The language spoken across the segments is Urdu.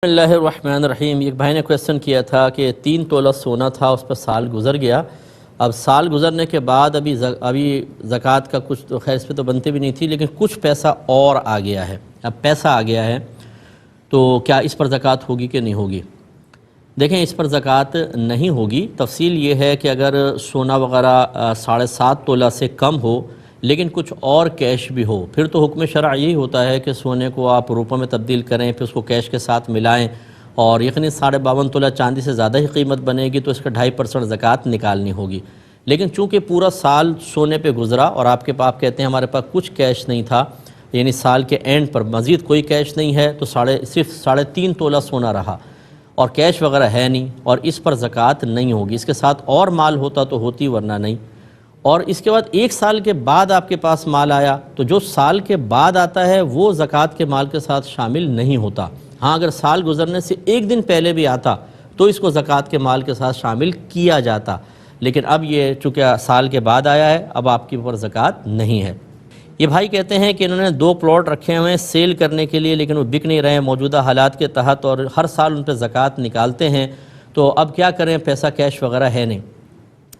بسم اللہ الرحمن الرحیم۔ ایک بھائی نے کویسچن کیا تھا کہ 3 تولہ سونا تھا، اس پر سال گزر گیا، اب سال گزرنے کے بعد ابھی زکوٰۃ کا کچھ تو خیر اس پہ تو بنتی بھی نہیں تھی، لیکن کچھ پیسہ اور آ گیا ہے، اب پیسہ آ گیا ہے تو کیا اس پر زکوٰۃ ہوگی کہ نہیں ہوگی؟ دیکھیں، اس پر زکوٰۃ نہیں ہوگی۔ تفصیل یہ ہے کہ اگر سونا وغیرہ 7.5 تولہ سے کم ہو لیکن کچھ اور کیش بھی ہو، پھر تو حکم شرع یہی ہوتا ہے کہ سونے کو آپ روپوں میں تبدیل کریں، پھر اس کو کیش کے ساتھ ملائیں، اور یقیناً 52.5 تولہ چاندی سے زیادہ ہی قیمت بنے گی تو اس کا 2.5% زکوٰۃ نکالنی ہوگی۔ لیکن چونکہ پورا سال سونے پہ گزرا اور آپ کہتے ہیں ہمارے پاس کچھ کیش نہیں تھا، یعنی سال کے اینڈ پر مزید کوئی کیش نہیں ہے، تو صرف 3.5 تولہ سونا رہا اور کیش وغیرہ ہے نہیں، اور اس پر زکوٰۃ نہیں ہوگی۔ اس کے ساتھ اور مال ہوتا تو ہوتی، ورنہ نہیں۔ اور اس کے بعد 1 سال کے بعد آپ کے پاس مال آیا تو جو سال کے بعد آتا ہے وہ زکوٰۃ کے مال کے ساتھ شامل نہیں ہوتا۔ ہاں، اگر سال گزرنے سے 1 دن پہلے بھی آتا تو اس کو زکوٰۃ کے مال کے ساتھ شامل کیا جاتا، لیکن اب یہ چونکہ سال کے بعد آیا ہے، اب آپ کے اوپر زکوٰۃ نہیں ہے۔ یہ بھائی کہتے ہیں کہ انہوں نے 2 پلاٹ رکھے ہوئے ہیں سیل کرنے کے لیے، لیکن وہ بک نہیں رہے ہیں موجودہ حالات کے تحت، اور ہر سال ان پہ زکوٰۃ نکالتے ہیں، تو اب کیا کریں؟ پیسہ کیش وغیرہ ہے نہیں۔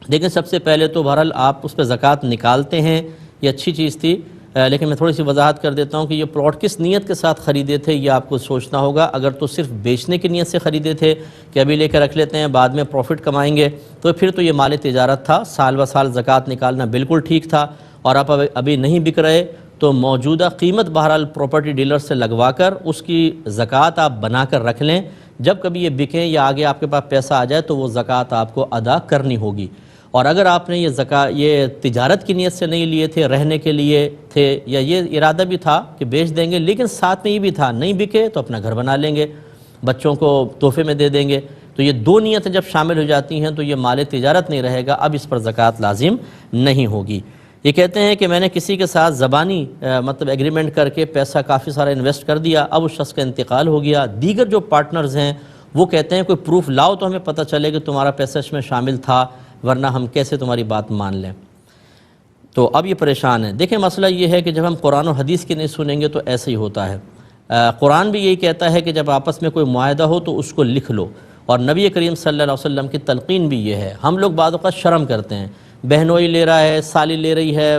لیکن سب سے پہلے تو بہرحال آپ اس پہ زکوٰۃ نکالتے ہیں، یہ اچھی چیز تھی، لیکن میں تھوڑی سی وضاحت کر دیتا ہوں کہ یہ پلاٹ کس نیت کے ساتھ خریدے تھے یہ آپ کو سوچنا ہوگا۔ اگر تو صرف بیچنے کی نیت سے خریدے تھے کہ ابھی لے کے رکھ لیتے ہیں بعد میں پروفٹ کمائیں گے، تو پھر تو یہ مال تجارت تھا، سال بہ سال زکوٰۃ نکالنا بالکل ٹھیک تھا، اور آپ ابھی نہیں بک رہے تو موجودہ قیمت بہرحال پراپرٹی ڈیلر سے لگوا کر اس کی زکوٰۃ آپ بنا کر رکھ لیں، جب کبھی یہ بکیں یا آگے آپ کے پاس پیسہ آ جائے تو وہ زکوٰۃ آپ کو ادا کرنی ہوگی۔ اور اگر آپ نے یہ تجارت کی نیت سے نہیں لیے تھے، رہنے کے لیے تھے، یا یہ ارادہ بھی تھا کہ بیچ دیں گے، لیکن ساتھ میں یہ بھی تھا نہیں بکے تو اپنا گھر بنا لیں گے، بچوں کو تحفے میں دے دیں گے، تو یہ 2 نیتیں جب شامل ہو جاتی ہیں تو یہ مال تجارت نہیں رہے گا، اب اس پر زکوٰۃ لازم نہیں ہوگی۔ یہ کہتے ہیں کہ میں نے کسی کے ساتھ زبانی ایگریمنٹ کر کے پیسہ کافی سارا انویسٹ کر دیا، اب اس شخص کا انتقال ہو گیا، دیگر جو پارٹنرز ہیں وہ کہتے ہیں کوئی پروف لاؤ تو ہمیں پتہ چلے کہ تمہارا پیسہ اس میں شامل تھا، ورنہ ہم کیسے تمہاری بات مان لیں؟ تو اب یہ پریشان ہے۔ دیکھیں، مسئلہ یہ ہے کہ جب ہم قرآن و حدیث کی نہیں سنیں گے تو ایسے ہی ہوتا ہے۔ قرآن بھی یہی کہتا ہے کہ جب آپس میں کوئی معاہدہ ہو تو اس کو لکھ لو، اور نبی کریم صلی اللہ علیہ وسلم کی تلقین بھی یہ ہے۔ ہم لوگ بعض اوقات شرم کرتے ہیں، بہنوئی لے رہا ہے، سالی لے رہی ہے،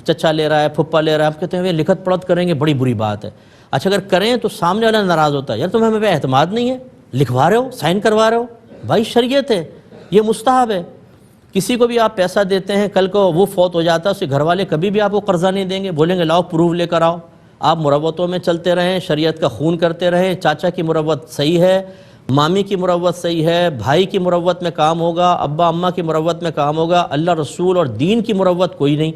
چچا لے رہا ہے، پھپھا لے رہا ہے، آپ کہتے ہیں لکھت پڑھت کریں گے بڑی بری بات ہے۔ اچھا، اگر کریں تو سامنے والا ناراض ہوتا ہے، یار تمہیں ہمیں پہ اعتماد نہیں ہے، لکھوا رہے ہو، سائن کروا رہے ہو، بھائی شریعت ہے، یہ مستحب ہے۔ کسی کو بھی آپ پیسہ دیتے ہیں، کل کو وہ فوت ہو جاتا ہے، اس کے گھر والے کبھی بھی آپ کو قرضہ نہیں دیں گے، بولیں گے لاؤ پروف لے کر آؤ۔ آپ مروتوں میں چلتے رہیں، شریعت کا خون کرتے رہیں، چاچا کی مروت صحیح ہے، مامی کی مروت صحیح ہے، بھائی کی مروت میں کام ہوگا، ابا اماں کی مروت میں کام ہوگا، اللہ رسول اور دین کی مروت کوئی نہیں،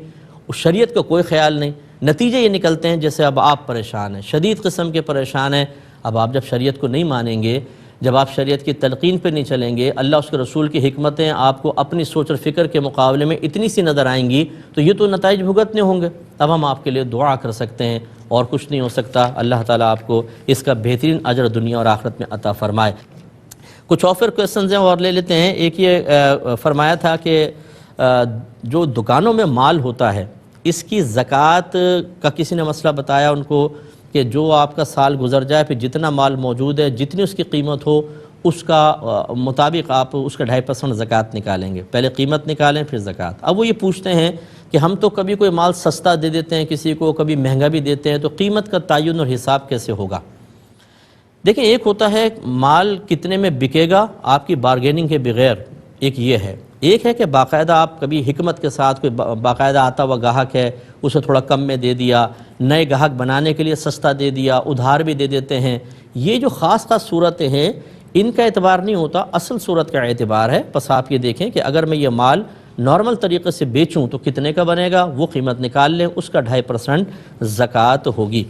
اس شریعت کا کوئی خیال نہیں۔ نتیجے یہ نکلتے ہیں جیسے اب آپ پریشان ہیں، شدید قسم کے پریشان ہیں۔ اب آپ جب شریعت کو نہیں مانیں گے، جب آپ شریعت کی تلقین پہ نہیں چلیں گے، اللہ اس کے رسول کی حکمتیں آپ کو اپنی سوچ اور فکر کے مقابلے میں اتنی سی نظر آئیں گی تو یہ تو نتائج بھگتنے ہوں گے۔ اب ہم آپ کے لیے دعا کر سکتے ہیں اور کچھ نہیں ہو سکتا۔ اللہ تعالیٰ آپ کو اس کا بہترین اجر دنیا اور آخرت میں عطا فرمائے۔ کچھ اور کویسچنز ہیں اور لے لیتے ہیں۔ ایک یہ فرمایا تھا کہ جو دکانوں میں مال ہوتا ہے اس کی زکوٰۃ کا کسی نے مسئلہ بتایا ان کو کہ جو آپ کا سال گزر جائے پھر جتنا مال موجود ہے، جتنی اس کی قیمت ہو، اس کا مطابق آپ اس کا 2.5% زکوٰۃ نکالیں گے، پہلے قیمت نکالیں پھر زکوٰۃ۔ اب وہ یہ پوچھتے ہیں کہ ہم تو کبھی کوئی مال سستا دے دیتے ہیں کسی کو، کبھی مہنگا بھی دیتے ہیں، تو قیمت کا تعین اور حساب کیسے ہوگا؟ دیکھیں، ایک ہوتا ہے مال کتنے میں بکے گا آپ کی بارگیننگ کے بغیر، ایک یہ ہے۔ ایک ہے کہ باقاعدہ آپ کبھی حکمت کے ساتھ، کوئی باقاعدہ آتا ہوا گاہک ہے اسے تھوڑا کم میں دے دیا، نئے گاہک بنانے کے لیے سستا دے دیا، ادھار بھی دے دیتے ہیں۔ یہ جو خاص صورتیں ہیں ان کا اعتبار نہیں ہوتا، اصل صورت کا اعتبار ہے۔ بس آپ یہ دیکھیں کہ اگر میں یہ مال نارمل طریقے سے بیچوں تو کتنے کا بنے گا، وہ قیمت نکال لیں، اس کا 2.5% زکوٰۃ ہوگی۔